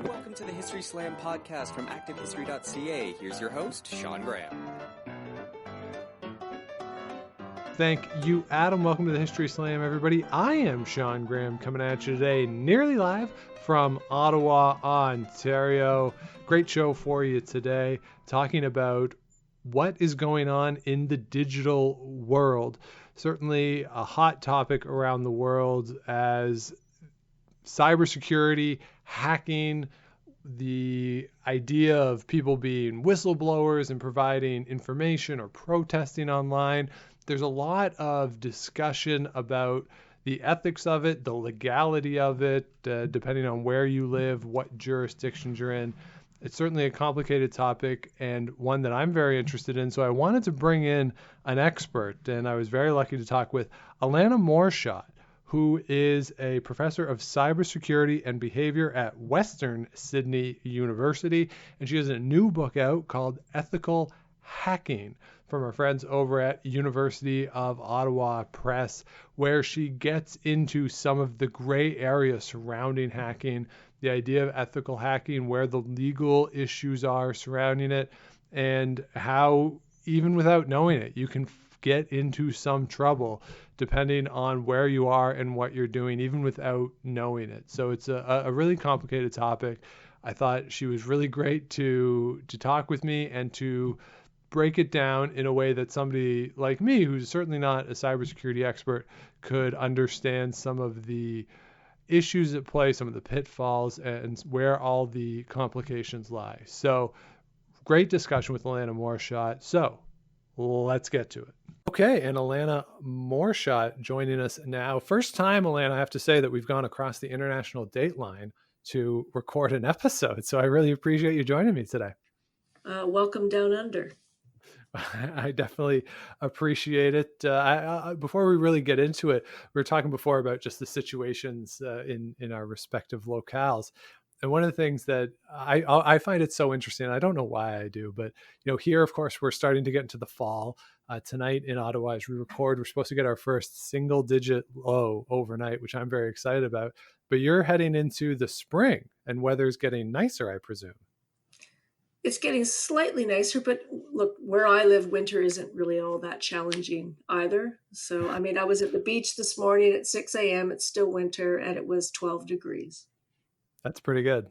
Welcome to the History Slam podcast from Activehistory.ca. Here's your host, Sean Graham. Thank you, Adam. Welcome to the History Slam, everybody. I am Sean Graham coming at you today, nearly live from Ottawa, Ontario. Great show for you today, talking about what is going on in the digital world. Certainly a hot topic around the world as cybersecurity, hacking, the idea of people being whistleblowers and providing information or protesting online. There's a lot of discussion about the ethics of it, the legality of it, depending on where you live, what jurisdictions you're in. It's certainly a complicated topic and one that I'm very interested in. So I wanted to bring in an expert, and I was very lucky to talk with Alana Maurushat, who is a professor of cybersecurity and behavior at Western Sydney University. And she has a new book out called Ethical Hacking from her friends over at University of Ottawa Press, where she gets into some of the gray areas surrounding hacking, the idea of ethical hacking, where the legal issues are surrounding it, and how even without knowing it, you can get into some trouble depending on where you are and what you're doing, even without knowing it. So it's a really complicated topic. I thought she was really great to talk with me and to break it down in a way that somebody like me, who's certainly not a cybersecurity expert, could understand some of the issues at play, some of the pitfalls, and where all the complications lie. So great discussion with Alana Maurushat. So let's get to it. Okay, and Alana Maurushat joining us now. First time, Alana, I have to say that we've gone across the international date line to record an episode. So I really appreciate you joining me today. Welcome down under. I definitely appreciate it. Before we really get into it, we were talking before about just the situations in our respective locales. And one of the things that I find it so interesting, I don't know why I do, but here, of course, we're starting to get into the fall. Tonight in Ottawa, as we record, we're supposed to get our first single-digit low overnight, which I'm very excited about. But you're heading into the spring, and weather's getting nicer, I presume. It's getting slightly nicer, but look, where I live, winter isn't really all that challenging either. So, I mean, I was at the beach this morning at 6 a.m. It's still winter, and it was 12 degrees. That's pretty good.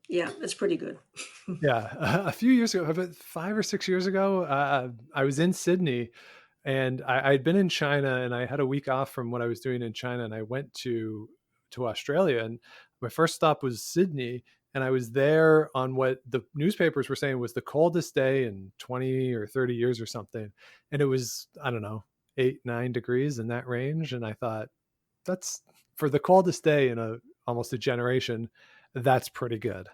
Yeah, that's pretty good. Yeah. A few years ago, about 5 or 6 years ago, I was in Sydney, and I'd been in China, and I had a week off from what I was doing in China, and I went to Australia, and my first stop was Sydney, and I was there on what the newspapers were saying was the coldest day in 20 or 30 years or something. And it was, I don't know, 8-9 degrees in that range. And I thought, that's for the coldest day in almost a generation, that's pretty good.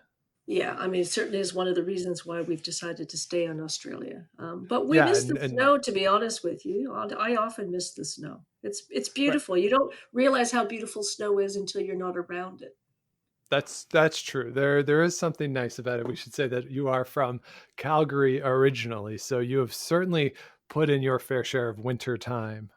Yeah, I mean, it certainly is one of the reasons why we've decided to stay in Australia. But we miss the snow, to be honest with you. I often miss the snow. It's beautiful. Right. You don't realize how beautiful snow is until you're not around it. That's true. There is something nice about it. We should say that you are from Calgary originally, so you have certainly put in your fair share of winter time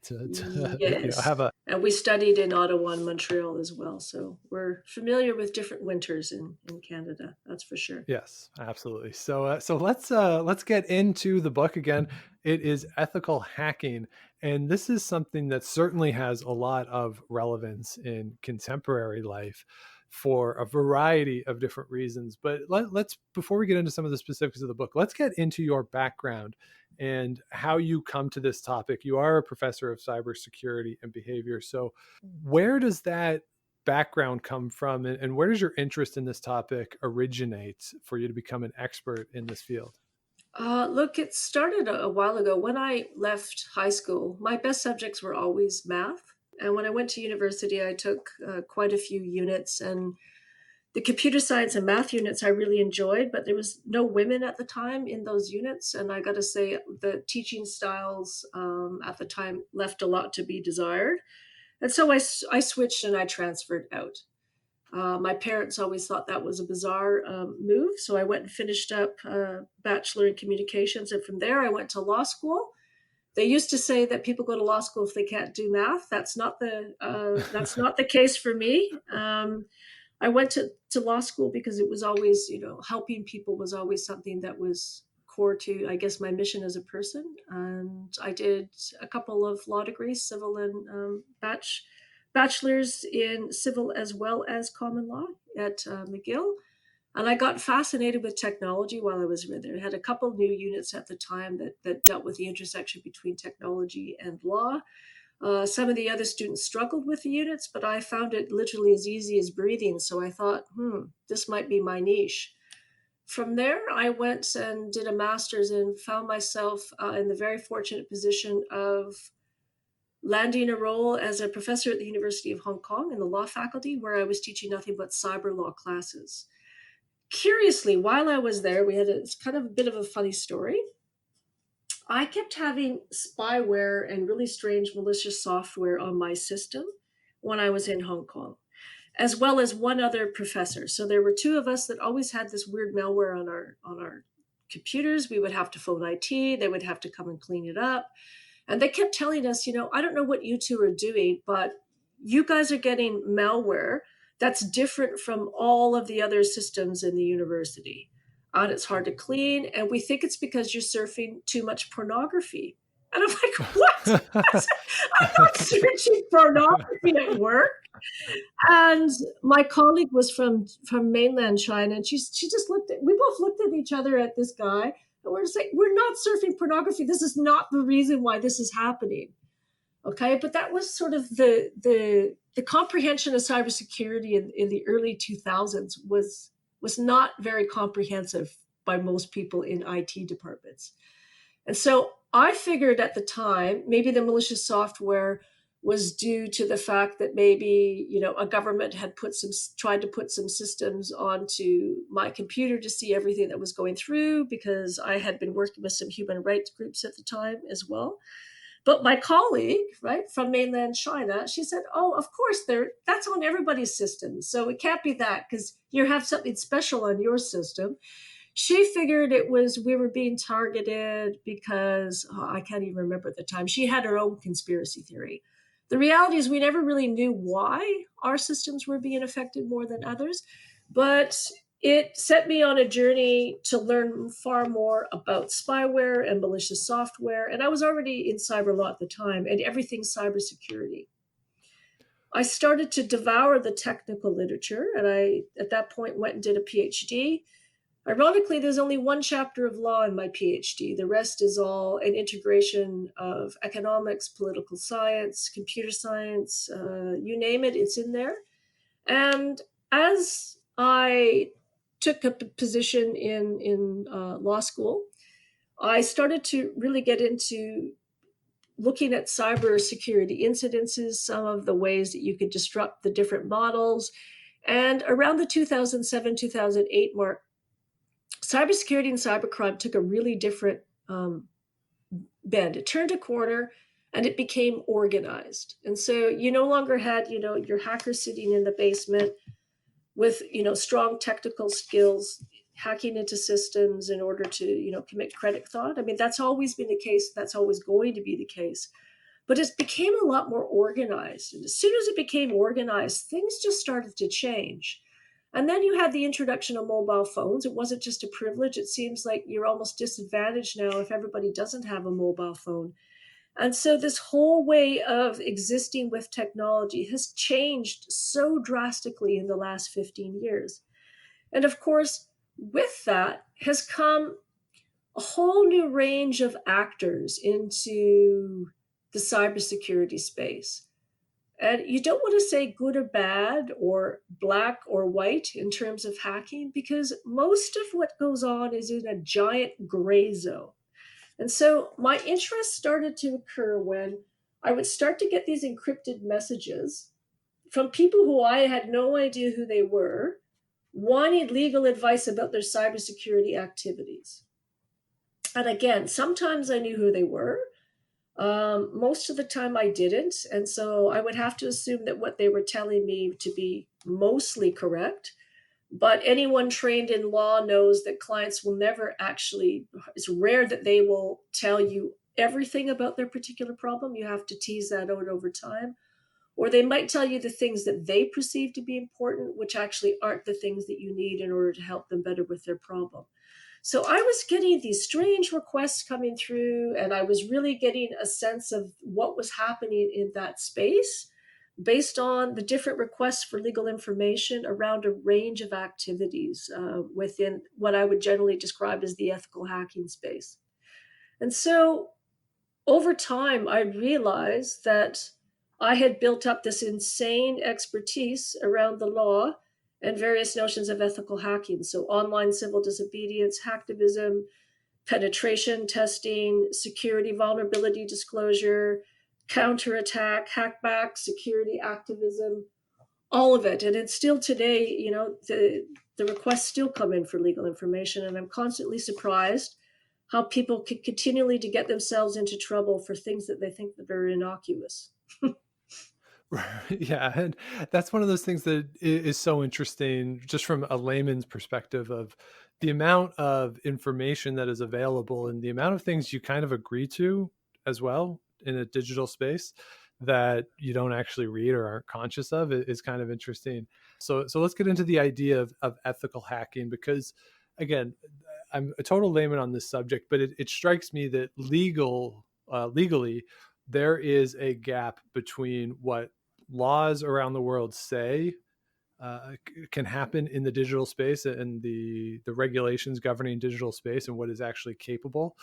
to yes. have a. And we studied in Ottawa and Montreal as well, so we're familiar with different winters in Canada. That's for sure. Yes, absolutely. So let's get into the book again. It is Ethical Hacking, and this is something that certainly has a lot of relevance in contemporary life for a variety of different reasons. But let's, before we get into some of the specifics of the book, let's get into your background and how you come to this topic. You are a professor of cybersecurity and behavior. So where does that background come from, and where does your interest in this topic originate for you to become an expert in this field? Look, it started a while ago. When I left high school, my best subjects were always math. And when I went to university, I took quite a few units, and the computer science and math units I really enjoyed, but there was no women at the time in those units. And I got to say, the teaching styles at the time left a lot to be desired. And so I switched and I transferred out. My parents always thought that was a bizarre move. So I went and finished up Bachelor in Communications. And from there, I went to law school. They used to say that people go to law school if they can't do math. That's not the case for me. I went to law school because it was always, helping people was always something that was core to, I guess, my mission as a person. And I did a couple of law degrees, civil and bachelor's in civil as well as common law at McGill. And I got fascinated with technology while I was there. I had a couple new units at the time that dealt with the intersection between technology and law. Some of the other students struggled with the units, but I found it literally as easy as breathing. So I thought, this might be my niche. From there, I went and did a master's and found myself in the very fortunate position of landing a role as a professor at the University of Hong Kong in the law faculty, where I was teaching nothing but cyber law classes. Curiously, while I was there, it's kind of a bit of a funny story. I kept having spyware and really strange malicious software on my system when I was in Hong Kong, as well as one other professor. So there were two of us that always had this weird malware on our computers. We would have to phone IT, they would have to come and clean it up. And they kept telling us, I don't know what you two are doing, but you guys are getting malware that's different from all of the other systems in the university. And it's hard to clean. And we think it's because you're surfing too much pornography. And I'm like, what? I'm not searching pornography at work. And my colleague was from mainland China, and she just we both looked at each other at this guy, and we're just like, we're not surfing pornography. This is not the reason why this is happening. Okay, but that was sort of the comprehension of cybersecurity in the early 2000s was not very comprehensive by most people in IT departments. And so I figured at the time, maybe the malicious software was due to the fact that maybe, a government had tried to put some systems onto my computer to see everything that was going through, because I had been working with some human rights groups at the time as well. But my colleague, right, from mainland China, she said, oh, of course, that's on everybody's system. So it can't be that because you have something special on your system. She figured we were being targeted because, I can't even remember at the time. She had her own conspiracy theory. The reality is we never really knew why our systems were being affected more than others, but it set me on a journey to learn far more about spyware and malicious software. And I was already in cyber law at the time and everything cybersecurity. I started to devour the technical literature, and I, at that point, went and did a PhD. Ironically, there's only one chapter of law in my PhD. The rest is all an integration of economics, political science, computer science, you name it, it's in there. And as I took up a position in law school, I started to really get into looking at cybersecurity incidences, some of the ways that you could disrupt the different models. And around the 2007-2008 mark, cybersecurity and cybercrime took a really different bend. It turned a corner and it became organized. And so you no longer had, your hacker sitting in the basement with, strong technical skills, hacking into systems in order to, commit credit fraud. I mean, that's always been the case. That's always going to be the case. But it became a lot more organized. And as soon as it became organized, things just started to change. And then you had the introduction of mobile phones. It wasn't just a privilege. It seems like you're almost disadvantaged now if everybody doesn't have a mobile phone. And so this whole way of existing with technology has changed so drastically in the last 15 years. And of course, with that has come a whole new range of actors into the cybersecurity space. And you don't want to say good or bad or black or white in terms of hacking, because most of what goes on is in a giant gray zone. And so my interest started to occur when I would start to get these encrypted messages from people who I had no idea who they were, wanting legal advice about their cybersecurity activities. And again, sometimes I knew who they were. Most of the time I didn't. And so I would have to assume that what they were telling me to be mostly correct. But anyone trained in law knows that clients will never actually, it's rare that they will tell you everything about their particular problem. You have to tease that out over time. or they might tell you the things that they perceive to be important, which actually aren't the things that you need in order to help them better with their problem. So I was getting these strange requests coming through, and I was really getting a sense of what was happening in that space based on the different requests for legal information around a range of activities within what I would generally describe as the ethical hacking space. And so over time, I realized that I had built up this insane expertise around the law and various notions of ethical hacking. So, online civil disobedience, hacktivism, penetration testing, security vulnerability disclosure, counterattack, hackback, security activism, all of it. And it's still today, the requests still come in for legal information. And I'm constantly surprised how people can continually to get themselves into trouble for things that they think that are innocuous. Yeah, and that's one of those things that is so interesting, just from a layman's perspective, of the amount of information that is available and the amount of things you kind of agree to as well in a digital space that you don't actually read or aren't conscious of is kind of interesting. So let's get into the idea of ethical hacking, because again, I'm a total layman on this subject, but it strikes me that legally, there is a gap between what laws around the world say can happen in the digital space and the regulations governing digital space and what is actually capable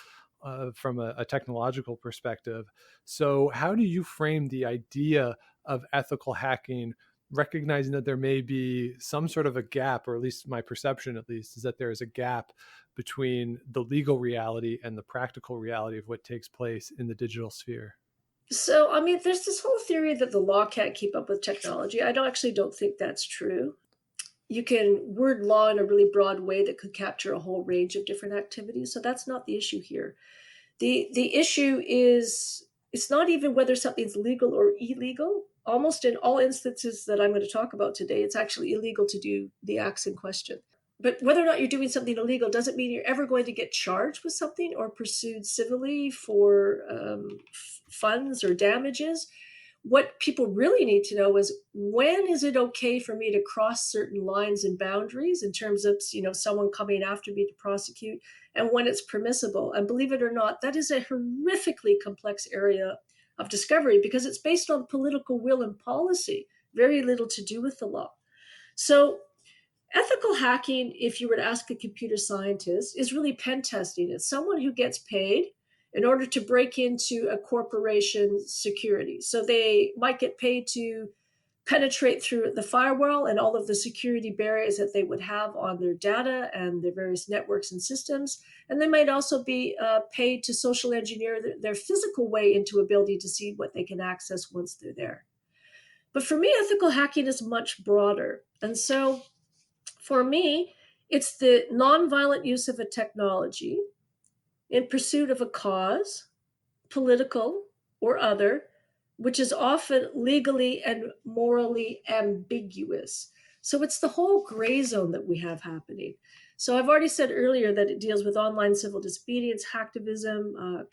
from a technological perspective. So how do you frame the idea of ethical hacking, recognizing that there may be some sort of a gap, or at least my perception at least is that there is a gap between the legal reality and the practical reality of what takes place in the digital sphere? So, I mean, there's this whole theory that the law can't keep up with technology. I don't think that's true. You can word law in a really broad way that could capture a whole range of different activities. So that's not the issue here. The issue is it's not even whether something's legal or illegal. Almost in all instances that I'm going to talk about today, it's actually illegal to do the acts in question. But whether or not you're doing something illegal doesn't mean you're ever going to get charged with something or pursued civilly for funds or damages. What people really need to know is, when is it okay for me to cross certain lines and boundaries in terms of someone coming after me to prosecute, and when it's permissible. And believe it or not, that is a horrifically complex area of discovery because it's based on political will and policy, very little to do with the law. So ethical hacking, if you were to ask a computer scientist, is really pen testing. It's someone who gets paid in order to break into a corporation's security. So they might get paid to penetrate through the firewall and all of the security barriers that they would have on their data and their various networks and systems. And they might also be paid to social engineer their physical way into ability to see what they can access once they're there. But for me, ethical hacking is much broader. And so for me, it's the nonviolent use of a technology in pursuit of a cause, political or other, which is often legally and morally ambiguous. So it's the whole gray zone that we have happening. So I've already said earlier that it deals with online civil disobedience, hacktivism,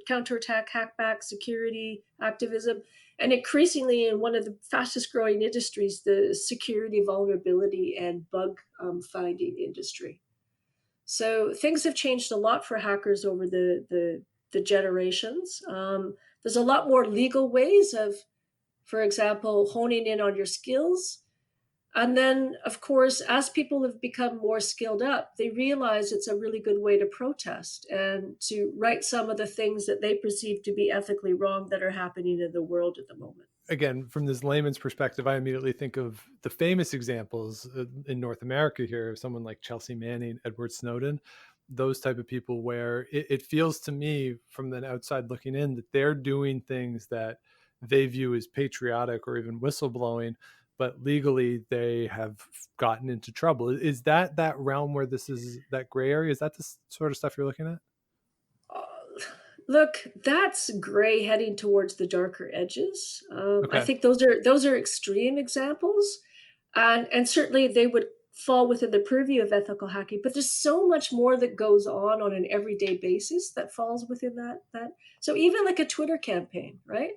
counterattack, hackback, security activism, and increasingly in one of the fastest growing industries, the security vulnerability and bug finding industry. So things have changed a lot for hackers over the generations. There's a lot more legal ways of, for example, honing in on your skills. And then, of course, as people have become more skilled up, they realize it's a really good way to protest and to right some of the things that they perceive to be ethically wrong that are happening in the world at the moment. Again, from this layman's perspective, I immediately think of the famous examples in North America here of someone like Chelsea Manning, Edward Snowden, those type of people, where it feels to me from the outside looking in that they're doing things that they view as patriotic or even whistleblowing, but legally they have gotten into trouble. Is that realm where this is that gray area? Is that the sort of stuff you're looking at? Look, that's gray heading towards the darker edges. I Okay. think those are extreme examples, and certainly they would fall within the purview of ethical hacking. But there's so much more that goes on an everyday basis that falls within that. So even like a Twitter campaign, right?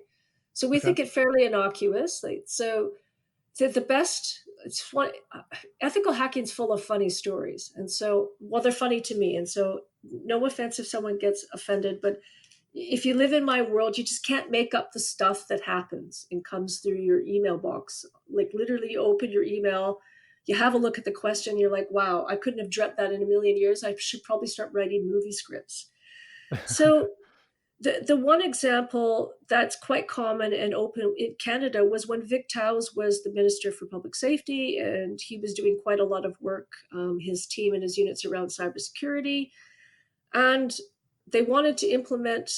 So we Okay. think it fairly innocuous. So the best, it's funny, ethical hacking is full of funny stories. And so, well, they're funny to me. And so no offense if someone gets offended, but if you live in my world, you just can't make up the stuff that happens and comes through your email box. Like literally you open your email, you have a look at the question, you're like, wow, I couldn't have dreamt that in a million years. I should probably start writing movie scripts. So the one example that's quite common and open in Canada was when Vic Towes was the Minister for Public Safety, and he was doing quite a lot of work, his team and his units around cybersecurity. And they wanted to implement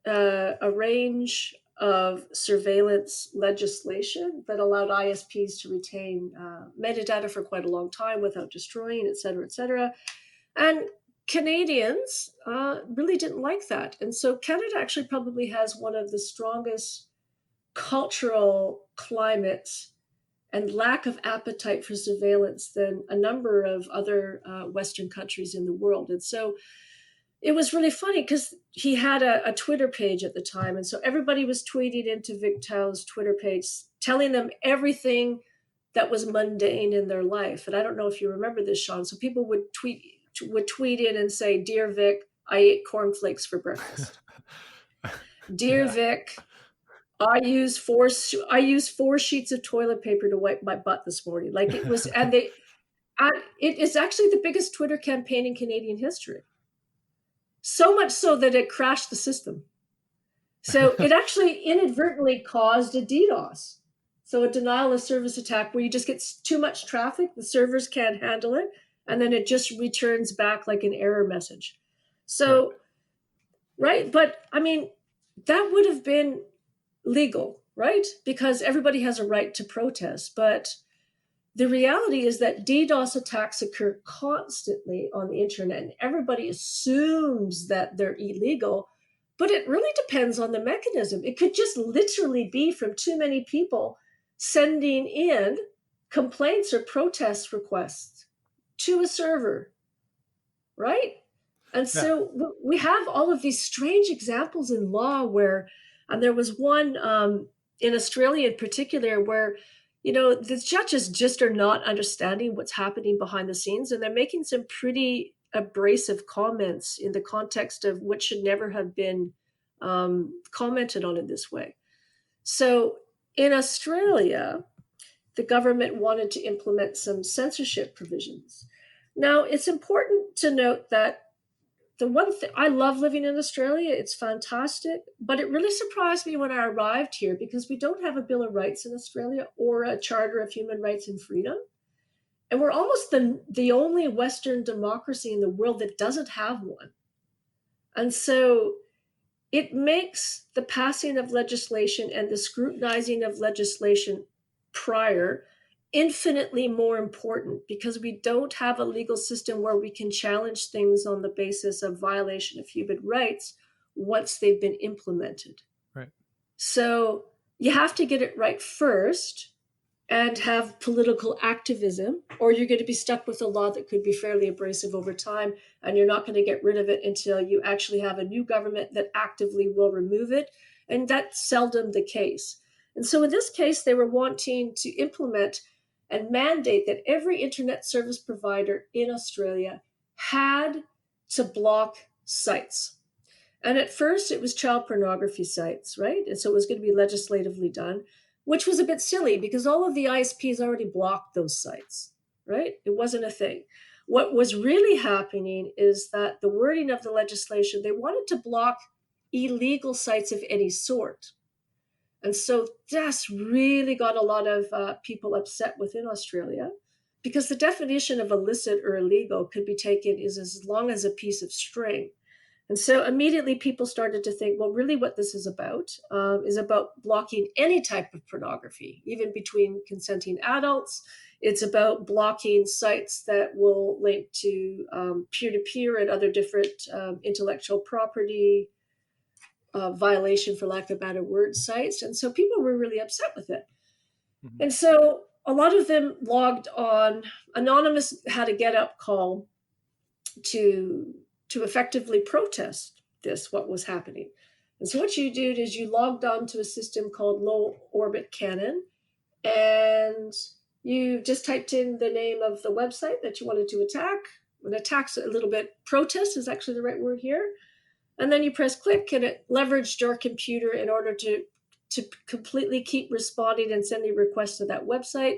a range of surveillance legislation that allowed ISPs to retain metadata for quite a long time without destroying, et cetera, et cetera. And Canadians really didn't like that. And so Canada actually probably has one of the strongest cultural climates and lack of appetite for surveillance than a number of other Western countries in the world. And so it was really funny because he had a Twitter page at the time. And so everybody was tweeting into Vic Tow's Twitter page, telling them everything that was mundane in their life. And I don't know if you remember this, Sean. So people would tweet in and say, "Dear Vic, I ate cornflakes for breakfast." "Dear Vic, I used four sheets of toilet paper to wipe my butt this morning." Like it was, and it is actually the biggest Twitter campaign in Canadian history. So much so that it crashed the system. So it actually inadvertently caused a DDoS. So a denial of service attack where you just get too much traffic, the servers can't handle it, and then it just returns back like an error message. So, right? But I mean, that would have been legal, right? Because everybody has a right to protest. But the reality is that DDoS attacks occur constantly on the internet, and everybody assumes that they're illegal, but it really depends on the mechanism. It could just literally be from too many people sending in complaints or protest requests to a server, right? And so we have all of these strange examples in law where, and there was one in Australia in particular where, the judges just are not understanding what's happening behind the scenes, and they're making some pretty abrasive comments in the context of what should never have been commented on in this way. So in Australia, the government wanted to implement some censorship provisions. Now, it's important to note that the one thing, I love living in Australia, it's fantastic, but it really surprised me when I arrived here because we don't have a Bill of Rights in Australia or a Charter of Human Rights and Freedom. And we're almost the only Western democracy in the world that doesn't have one. And so it makes the passing of legislation and the scrutinizing of legislation prior infinitely more important because we don't have a legal system where we can challenge things on the basis of violation of human rights once they've been implemented. Right. So you have to get it right first and have political activism, or you're going to be stuck with a law that could be fairly abrasive over time, and you're not going to get rid of it until you actually have a new government that actively will remove it. And that's seldom the case. And so in this case, they were wanting to implement and mandate that every internet service provider in Australia had to block sites. And at first it was child pornography sites, right? And so it was going to be legislatively done, which was a bit silly because all of the ISPs already blocked those sites, right? It wasn't a thing. What was really happening is that the wording of the legislation, they wanted to block illegal sites of any sort. And so that's really got a lot of people upset within Australia because the definition of illicit or illegal could be taken as long as a piece of string. And so immediately people started to think, well, really what this is about blocking any type of pornography, even between consenting adults. It's about blocking sites that will link to peer-to-peer and other different intellectual property violation, for lack of a better word, sites. And so people were really upset with it. Mm-hmm. And so a lot of them logged on. Anonymous had a get-up call to effectively protest what was happening. And so what you did is you logged on to a system called Low Orbit Cannon, and you just typed in the name of the website that you wanted to attack. An attack's a little bit, protest is actually the right word here. And then you press click, and it leveraged your computer in order to completely keep responding and sending requests to that website.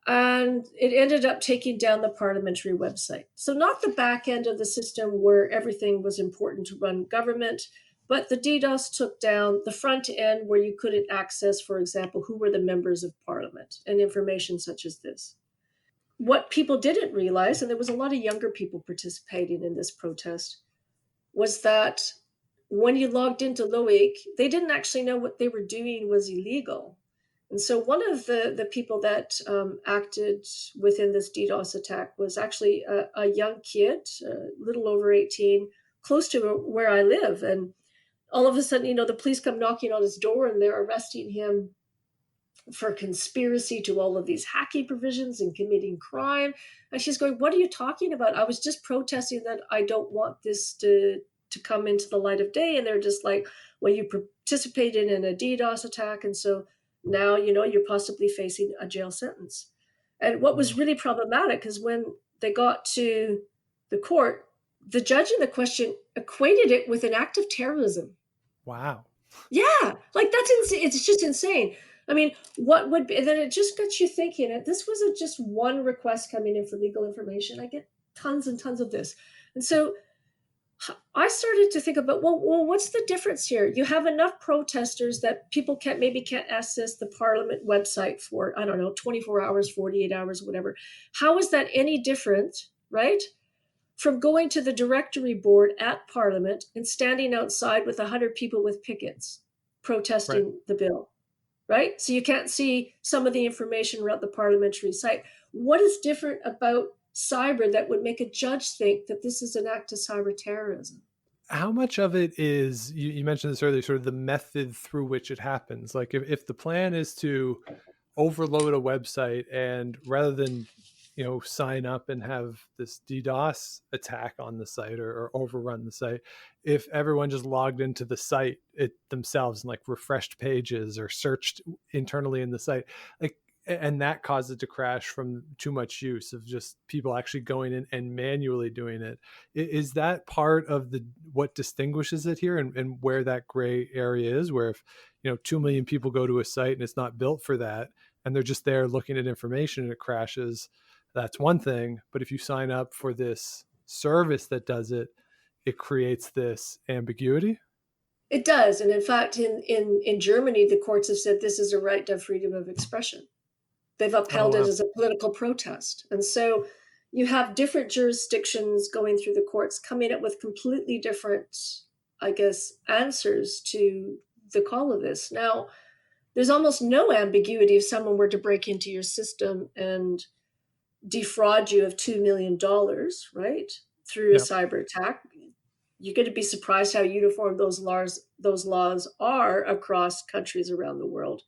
And it ended up taking down the parliamentary website. So not the back end of the system where everything was important to run government, but the DDoS took down the front end where you couldn't access, for example, who were the members of parliament and information such as this. What people didn't realize, and there was a lot of younger people participating in this protest, was that when you logged into Loic, they didn't actually know what they were doing was illegal. And so one of the people that acted within this DDoS attack was actually a young kid, a little over 18, close to where I live. And all of a sudden, the police come knocking on his door and they're arresting him for conspiracy to all of these hacking provisions and committing crime. And she's going, "What are you talking about? I was just protesting that I don't want this to come into the light of day." And they're just like, "Well, you participated in a DDoS attack, and so now you're possibly facing a jail sentence." And what was really problematic is when they got to the court, the judge in the question equated it with an act of terrorism. Wow. Yeah, like that's insane. It's just insane. I mean, what would be, and then it just got you thinking, and this wasn't just one request coming in for legal information. I get tons and tons of this. And so I started to think about, well, what's the difference here? You have enough protesters that people can't access the parliament website for, I don't know, 24 hours, 48 hours, whatever. How is that any different, right, from going to the directory board at parliament and standing outside with 100 people with pickets protesting the bill? Right? So you can't see some of the information around the parliamentary site. What is different about cyber that would make a judge think that this is an act of cyber terrorism? How much of it is, you mentioned this earlier, sort of the method through which it happens? Like if the plan is to overload a website and rather than sign up and have this DDoS attack on the site or overrun the site, if everyone just logged into the site themselves and like refreshed pages or searched internally in the site, like, and that caused it to crash from too much use of just people actually going in and manually doing it. Is that part of what distinguishes it here, and where that gray area is, where if 2 million people go to a site and it's not built for that and they're just there looking at information and it crashes, that's one thing. But if you sign up for this service that does it, it creates this ambiguity. It does. And in fact, in Germany, the courts have said this is a right to have freedom of expression. They've upheld it as a political protest. And so you have different jurisdictions going through the courts coming up with completely different, I guess, answers to the call of this. Now, there's almost no ambiguity if someone were to break into your system and defraud you of $2 million, right, through a cyber attack. You're going to be surprised how uniform those laws are across countries around the world.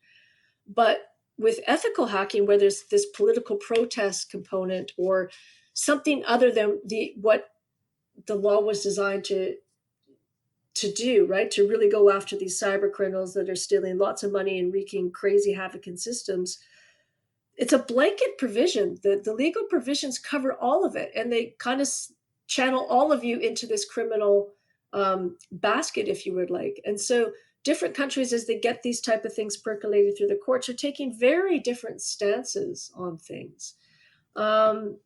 But with ethical hacking, where there's this political protest component or something other than what the law was designed to do, right, to really go after these cyber criminals that are stealing lots of money and wreaking crazy havoc in systems, it's a blanket provision. The legal provisions cover all of it, and they kind of channel all of you into this criminal basket, if you would like. And so different countries, as they get these type of things percolated through the courts, are taking very different stances on things. And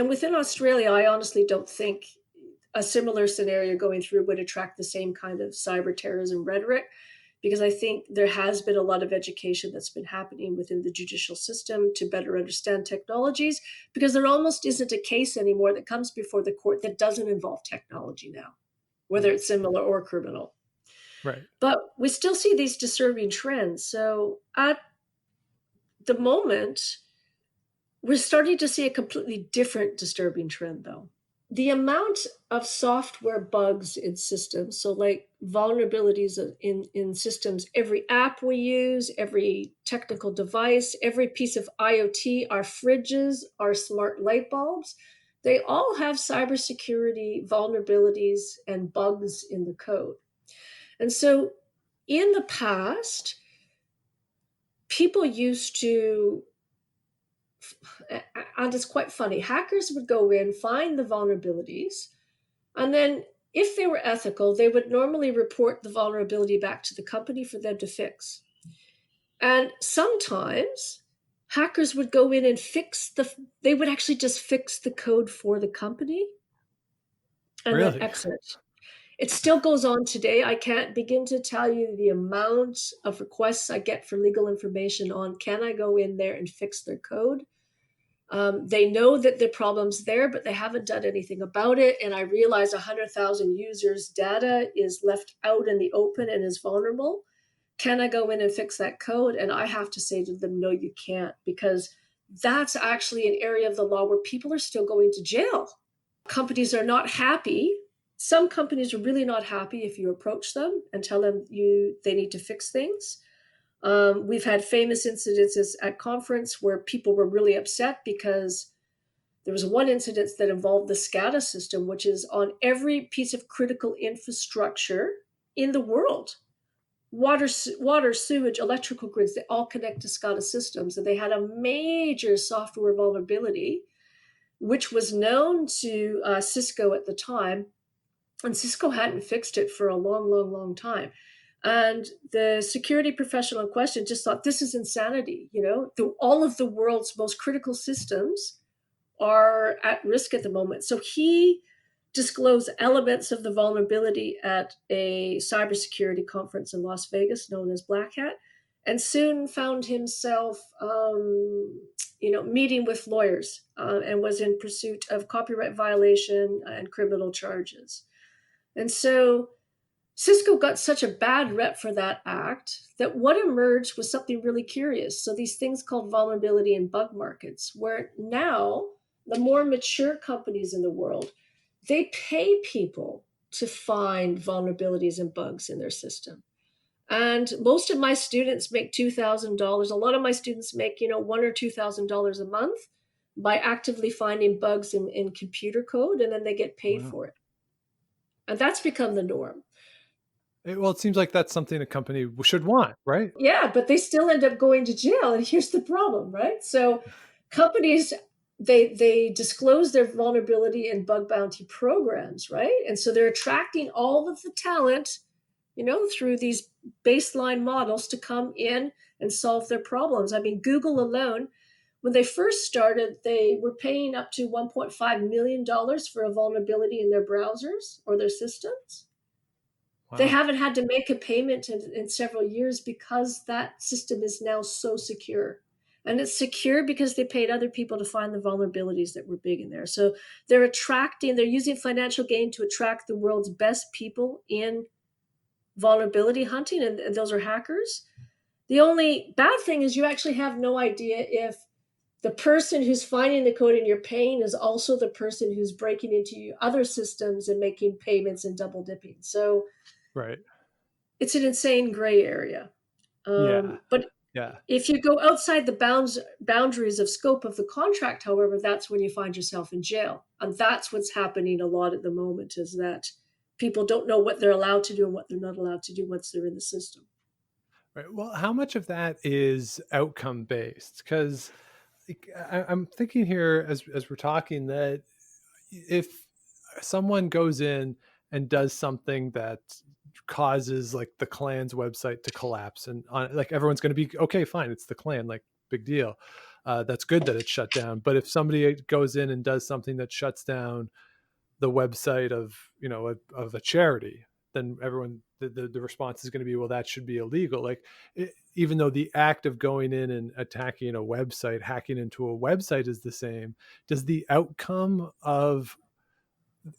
within Australia, I honestly don't think a similar scenario going through would attract the same kind of cyber terrorism rhetoric, because I think there has been a lot of education that's been happening within the judicial system to better understand technologies, because there almost isn't a case anymore that comes before the court that doesn't involve technology now, whether it's similar or criminal. Right. But we still see these disturbing trends. So at the moment, we're starting to see a completely different disturbing trend, though. The amount of software bugs in systems, so like vulnerabilities in systems, every app we use, every technical device, every piece of IoT, our fridges, our smart light bulbs, they all have cybersecurity vulnerabilities and bugs in the code. And so in the past, people used to, and it's quite funny, hackers would go in, find the vulnerabilities, and then if they were ethical, they would normally report the vulnerability back to the company for them to fix. And sometimes hackers would go in and they would actually just fix the code for the company and then Really? exit. It still goes on today. I can't begin to tell you the amount of requests I get for legal information on, can I go in there and fix their code? They know that the problem's there, but they haven't done anything about it. And I realize 100,000 users' data is left out in the open and is vulnerable. Can I go in and fix that code? And I have to say to them, no, you can't, because that's actually an area of the law where people are still going to jail. Companies are not happy. Some companies are really not happy if you approach them and tell them they need to fix things. We've had famous incidences at conference where people were really upset because there was one incident that involved the SCADA system, which is on every piece of critical infrastructure in the world. Water, sewage, electrical grids, they all connect to SCADA systems. And they had a major software vulnerability, which was known to Cisco at the time. And Cisco hadn't fixed it for a long, long, long time. And the security professional in question just thought, this is insanity. All of the world's most critical systems are at risk at the moment. So he disclosed elements of the vulnerability at a cybersecurity conference in Las Vegas known as Black Hat, and soon found himself meeting with lawyers and was in pursuit of copyright violation and criminal charges. And so Cisco got such a bad rep for that act that what emerged was something really curious. So these things called vulnerability and bug markets, where now the more mature companies in the world, they pay people to find vulnerabilities and bugs in their system. And most of my students make $2,000. A lot of my students make, $1,000 or $2,000 a month by actively finding bugs in computer code, and then they get paid for it. And that's become the norm. Well, it seems like that's something a company should want, right? Yeah, but they still end up going to jail. And here's the problem, right? So companies, they disclose their vulnerability and bug bounty programs, right? And so they're attracting all of the talent, through these baseline models to come in and solve their problems. I mean, Google alone, when they first started, they were paying up to $1.5 million for a vulnerability in their browsers or their systems. Wow. They haven't had to make a payment in several years because that system is now so secure. And it's secure because they paid other people to find the vulnerabilities that were big in there. So they're using financial gain to attract the world's best people in vulnerability hunting, and those are hackers. The only bad thing is you actually have no idea if the person who's finding the code and you're paying is also the person who's breaking into other systems and making payments and double dipping. So right, it's an insane gray area. But if you go outside the boundaries of scope of the contract, however, that's when you find yourself in jail. And that's what's happening a lot at the moment, is that people don't know what they're allowed to do and what they're not allowed to do once they're in the system. Right. Well, how much of that is outcome based? Because I'm thinking here as we're talking that if someone goes in and does something that causes like the Klan's website to collapse, and like everyone's going to be okay, fine, it's the Klan, like big deal. That's good that it's shut down. But if somebody goes in and does something that shuts down the website of of a charity, then everyone the response is going to be, well, that should be illegal. Like even though the act of going in and attacking a website, hacking into a website is the same, does the outcome of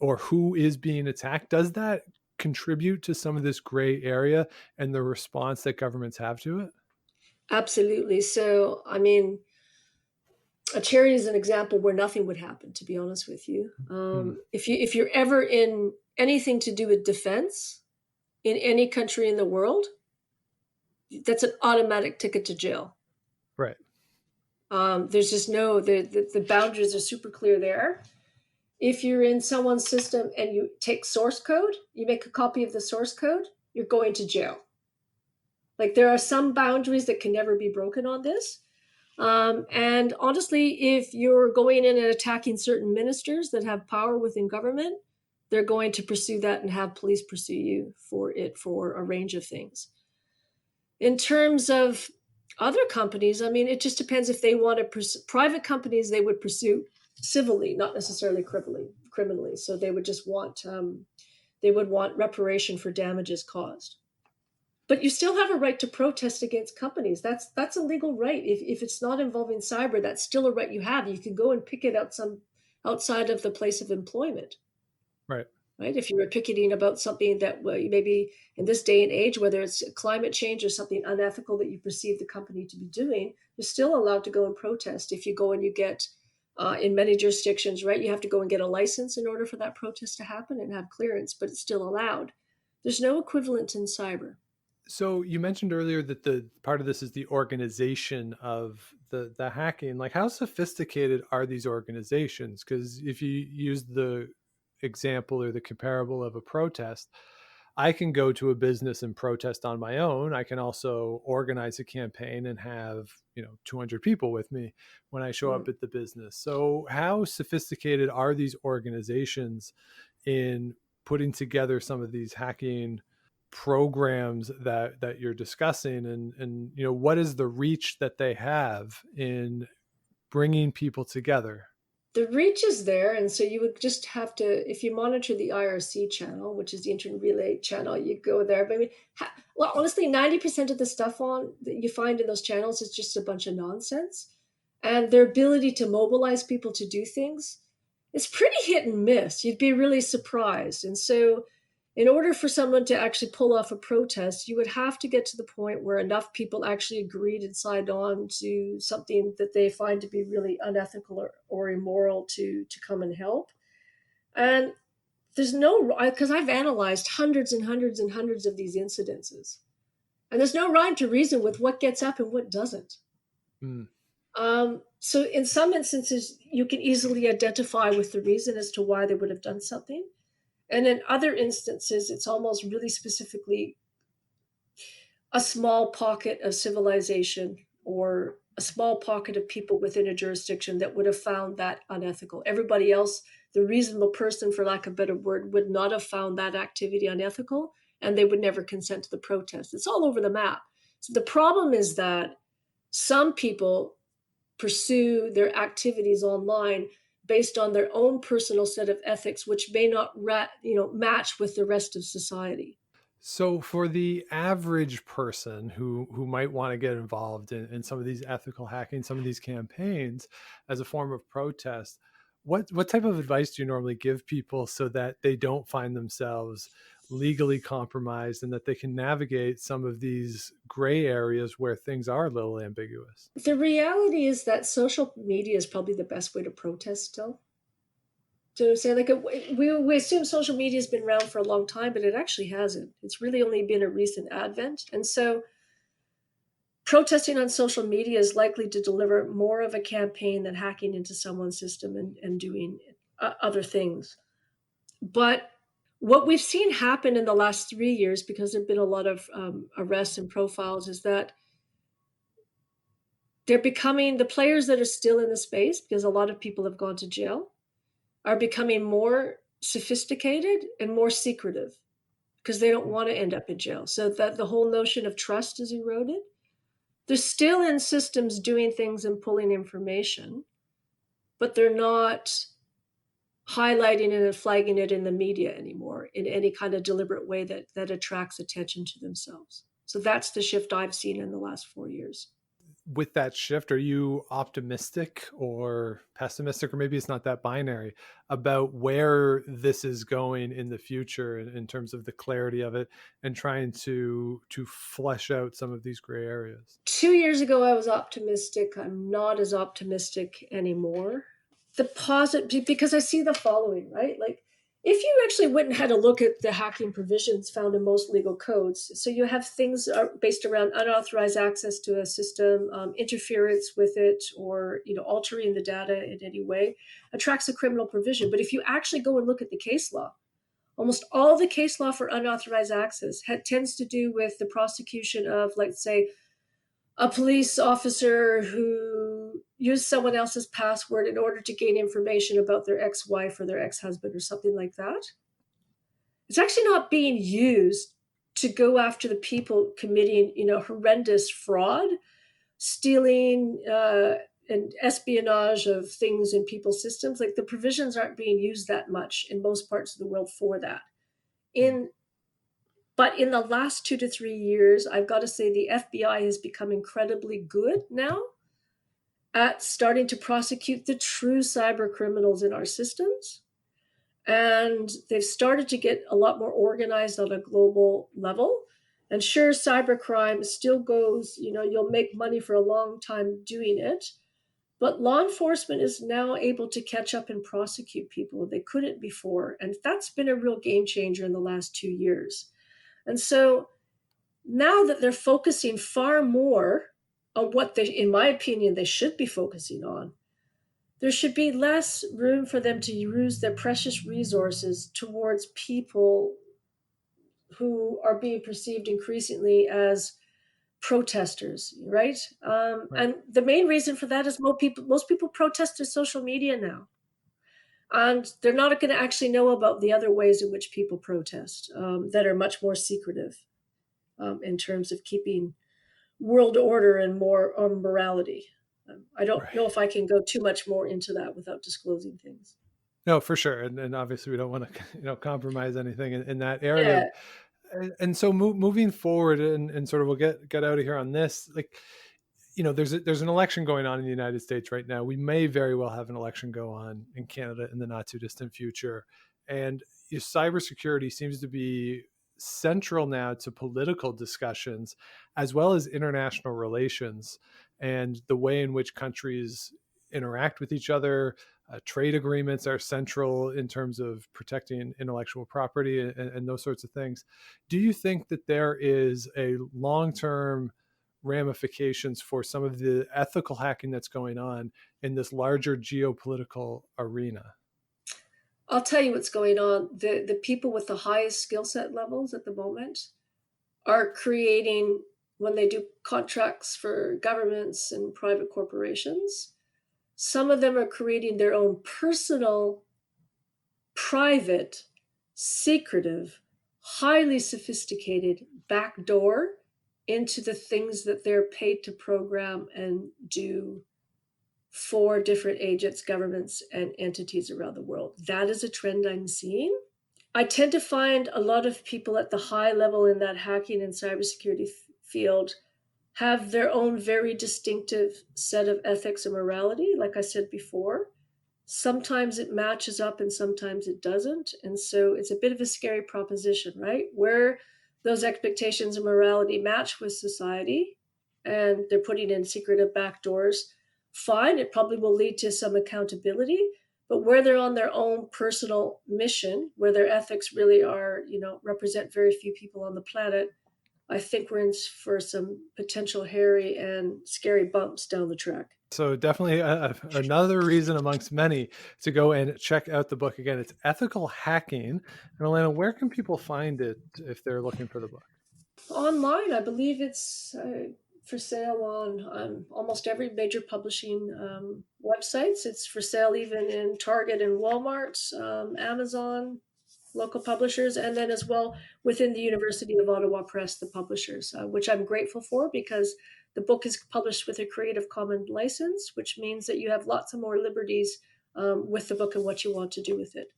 or who is being attacked, does that contribute to some of this gray area and the response that governments have to it? Absolutely. So, I mean, a charity is an example where nothing would happen, to be honest with you. If you're ever in anything to do with defense in any country in the world, that's an automatic ticket to jail. Right. There's just the boundaries are super clear there. If you're in someone's system and you take source code, you make a copy of the source code, you're going to jail. Like, there are some boundaries that can never be broken on this. And honestly, if you're going in and attacking certain ministers that have power within government, they're going to pursue that and have police pursue you for it for a range of things. In terms of other companies, I mean, it just depends if they want to pursue. Private companies, they would pursue civilly, not necessarily criminally. So they would just want reparation for damages caused. But you still have a right to protest against companies. That's a legal right. If it's not involving cyber, that's still a right you have. You can go and picket outside of the place of employment. Right. Right. If you were picketing about something that maybe in this day and age, whether it's climate change or something unethical that you perceive the company to be doing, you're still allowed to go and protest. If you go and you get in many jurisdictions, right, you have to go and get a license in order for that protest to happen and have clearance, but it's still allowed. There's no equivalent in cyber. So you mentioned earlier that the part of this is the organization of the hacking. Like, how sophisticated are these organizations? Because if you use the example or the comparable of a protest, I can go to a business and protest on my own. I can also organize a campaign and have 200 people with me when I show up at the business. So how sophisticated are these organizations in putting together some of these hacking programs that you're discussing, and what is the reach that they have in bringing people together? The reach is there, and so you would just have to, if you monitor the IRC channel, which is the Internet Relay channel, you go there. But I mean, well, honestly, 90% of the stuff that you find in those channels is just a bunch of nonsense, and their ability to mobilize people to do things is pretty hit and miss. You'd be really surprised. And so in order for someone to actually pull off a protest, you would have to get to the point where enough people actually agreed and signed on to something that they find to be really unethical or immoral to come and help. And there's no, because I've analyzed hundreds and hundreds and hundreds of these incidences, and there's no rhyme to reason with what gets up and what doesn't. So in some instances, you can easily identify with the reason as to why they would have done something. And in other instances, it's almost really specifically a small pocket of civilization or a small pocket of people within a jurisdiction that would have found that unethical. Everybody else, the reasonable person, for lack of a better word, would not have found that activity unethical, and they would never consent to the protest. It's all over the map. So the problem is that some people pursue their activities online based on their own personal set of ethics, which may not match with the rest of society. So for the average person who might want to get involved in some of these ethical hacking, some of these campaigns as a form of protest, what type of advice do you normally give people so that they don't find themselves legally compromised and that they can navigate some of these gray areas where things are a little ambiguous? The reality is that social media is probably the best way to protest still. Do you know what I'm saying? Like, we assume social media has been around for a long time, but it actually hasn't. It's really only been a recent advent. And so protesting on social media is likely to deliver more of a campaign than hacking into someone's system and doing other things. But what we've seen happen in the last 3 years, because there have been a lot of arrests and profiles, is that they're becoming the players that are still in the space, because a lot of people have gone to jail, are becoming more sophisticated and more secretive because they don't want to end up in jail. So that the whole notion of trust is eroded. They're still in systems doing things and pulling information, but they're not highlighting it and flagging it in the media anymore in any kind of deliberate way that attracts attention to themselves. So that's the shift I've seen in the last 4 years. With that shift, are you optimistic or pessimistic, or maybe it's not that binary, about where this is going in the future in terms of the clarity of it and trying to flesh out some of these gray areas? 2 years ago, I was optimistic. I'm not as optimistic anymore. Because I see the following, right? Like, if you actually went and had a look at the hacking provisions found in most legal codes, so you have things based around unauthorized access to a system, interference with it, or altering the data in any way, attracts a criminal provision. But if you actually go and look at the case law, almost all the case law for unauthorized access tends to do with the prosecution of, let's say, a police officer who used someone else's password in order to gain information about their ex-wife or their ex-husband or something like that. It's actually not being used to go after the people committing, horrendous fraud, stealing, and espionage of things in people's systems. Like, the provisions aren't being used that much in most parts of the world for that. But in the last 2 to 3 years, I've got to say the FBI has become incredibly good now at starting to prosecute the true cyber criminals in our systems. And they've started to get a lot more organized on a global level. And sure, cybercrime still goes, you'll make money for a long time doing it. But law enforcement is now able to catch up and prosecute people they couldn't before. And that's been a real game changer in the last 2 years. And so now that they're focusing far more on what they, in my opinion, they should be focusing on, there should be less room for them to use their precious resources towards people who are being perceived increasingly as protesters, right? Right. And the main reason for that is most people protest through social media now. And they're not going to actually know about the other ways in which people protest that are much more secretive in terms of keeping world order and more morality. I don't know if I can go too much more into that without disclosing things. No, for sure. And obviously we don't want to, compromise anything in that area. Yeah. And so moving forward and sort of we'll get out of here on this, like, there's an election going on in the United States right now. We may very well have an election go on in Canada in the not too distant future. And cybersecurity seems to be central now to political discussions as well as international relations and the way in which countries interact with each other. Trade agreements are central in terms of protecting intellectual property and those sorts of things. Do you think that there is a long-term ramifications for some of the ethical hacking that's going on in this larger geopolitical arena? I'll tell you what's going on. The people with the highest skill set levels at the moment are creating, when they do contracts for governments and private corporations, some of them are creating their own personal, private, secretive, highly sophisticated backdoor into the things that they're paid to program and do for different agents, governments, and entities around the world. That is a trend I'm seeing. I tend to find a lot of people at the high level in that hacking and cybersecurity field have their own very distinctive set of ethics and morality. Like I said before, sometimes it matches up and sometimes it doesn't. And so it's a bit of a scary proposition, right? Where those expectations and morality match with society and they're putting in secretive backdoors, fine, it probably will lead to some accountability. But where they're on their own personal mission, where their ethics really are, represent very few people on the planet, I think we're in for some potential hairy and scary bumps down the track. So definitely another reason amongst many to go and check out the book. Again, it's Ethical Hacking. And Alana, where can people find it if they're looking for the book? Online, I believe it's for sale on almost every major publishing websites. It's for sale even in Target and Walmart, Amazon, local publishers, and then as well within the University of Ottawa Press, the publishers, which I'm grateful for because the book is published with a Creative Commons license, which means that you have lots of more liberties with the book and what you want to do with it.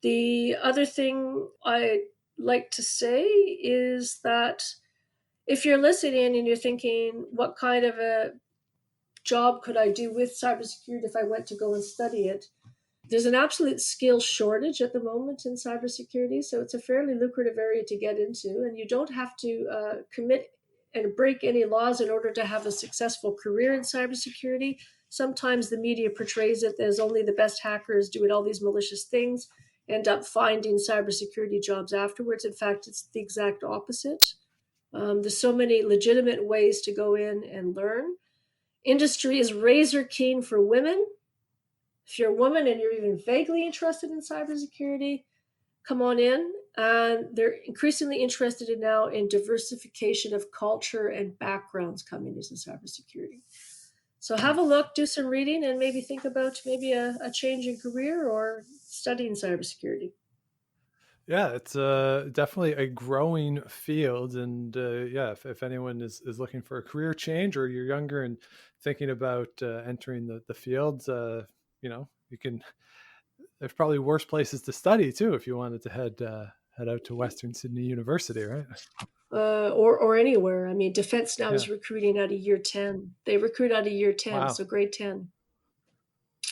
The other thing I like to say is that if you're listening and you're thinking, what kind of a job could I do with cybersecurity if I went to go and study it? There's an absolute skill shortage at the moment in cybersecurity, so it's a fairly lucrative area to get into, and you don't have to commit and break any laws in order to have a successful career in cybersecurity. Sometimes the media portrays it as only the best hackers doing all these malicious things end up finding cybersecurity jobs afterwards. In fact, it's the exact opposite. There's so many legitimate ways to go in and learn. Industry is razor keen for women. If you're a woman and you're even vaguely interested in cybersecurity, come on in. And they're increasingly interested now in diversification of culture and backgrounds coming into cybersecurity. So have a look, do some reading, and maybe think about maybe a change in career or studying cybersecurity. Yeah, it's definitely a growing field. And yeah, if anyone is looking for a career change, or you're younger and thinking about entering the field, you can, there's probably worse places to study too if you wanted to head out to Western Sydney University, right? Or anywhere. I mean, defense now Yeah. is recruiting out of year 10. They recruit out of year 10, Wow. so grade 10.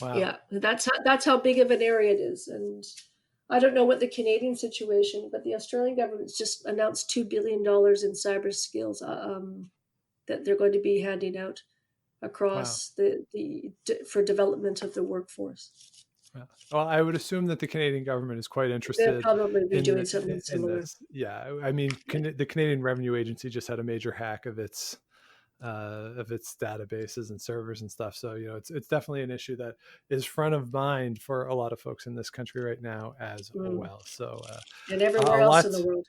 Wow. Yeah, that's how big of an area it is. And I don't know what the Canadian situation, but the Australian government's just announced $2 billion in cyber skills that they're going to be handing out Wow. across for development of the workforce. Yeah. Well, I would assume that the Canadian government is quite They'll interested probably be in doing something in similar. this. Yeah, I mean, the Canadian Revenue Agency just had a major hack of its databases and servers and stuff. So it's definitely an issue that is front of mind for a lot of folks in this country right now as well. So And a everywhere else lot. in the world.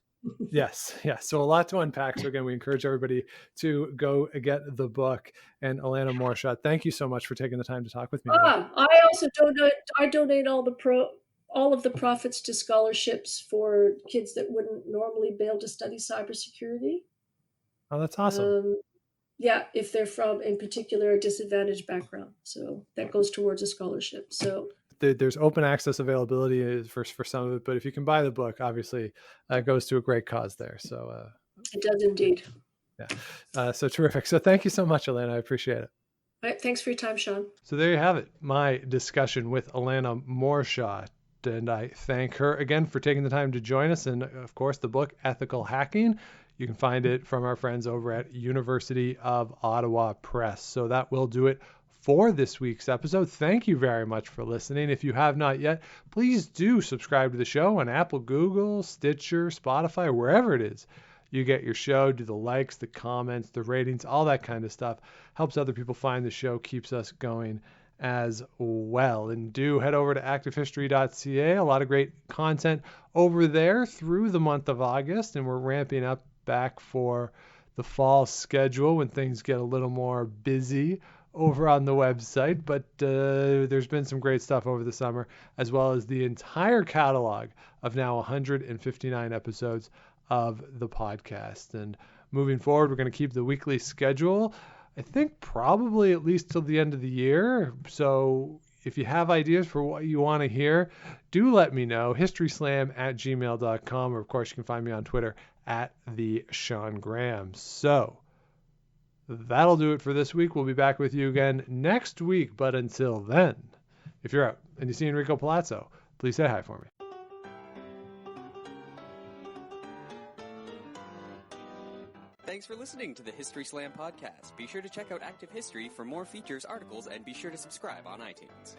Yes. So a lot to unpack. So again, we encourage everybody to go get the book. And Alana Maurushat, thank you so much for taking the time to talk with me today. I also donate. I donate all of the profits to scholarships for kids that wouldn't normally be able to study cybersecurity. Oh, that's awesome. Yeah, if they're from, in particular, a disadvantaged background. So that goes towards a scholarship. So There's open access availability for some of it, but if you can buy the book, obviously it goes to a great cause there. So it does indeed. yeah. So terrific. So thank you so much, Alana. I appreciate it. All right, thanks for your time, Sean. So there you have it, my discussion with Alana Maurushat. And I thank her again for taking the time to join us. And of course, the book, Ethical Hacking, you can find it from our friends over at University of Ottawa Press. So that will do it for this week's episode. Thank you very much for listening. If you have not yet, please do subscribe to the show on Apple, Google, Stitcher, Spotify, wherever it is you get your show. Do the likes, the comments, the ratings, all that kind of stuff. Helps other people find the show, keeps us going as well. And do head over to Activehistory.ca. A lot of great content over there through the month of August, and we're ramping up back for the fall schedule when things get a little more busy over on the website. But there's been some great stuff over the summer, as well as the entire catalog of now 159 episodes of the podcast. And moving forward, we're going to keep the weekly schedule, I think probably at least till the end of the year. So if you have ideas for what you want to hear, do let me know. historyslam@gmail.com, or of course you can find me on Twitter @TheSeanGraham. So that'll do it for this week. We'll be back with you again next week. But until then, if you're out and you see Enrico Palazzo, please say hi for me. Thanks for listening to the History Slam podcast. Be sure to check out Active History for more features, articles, and be sure to subscribe on iTunes.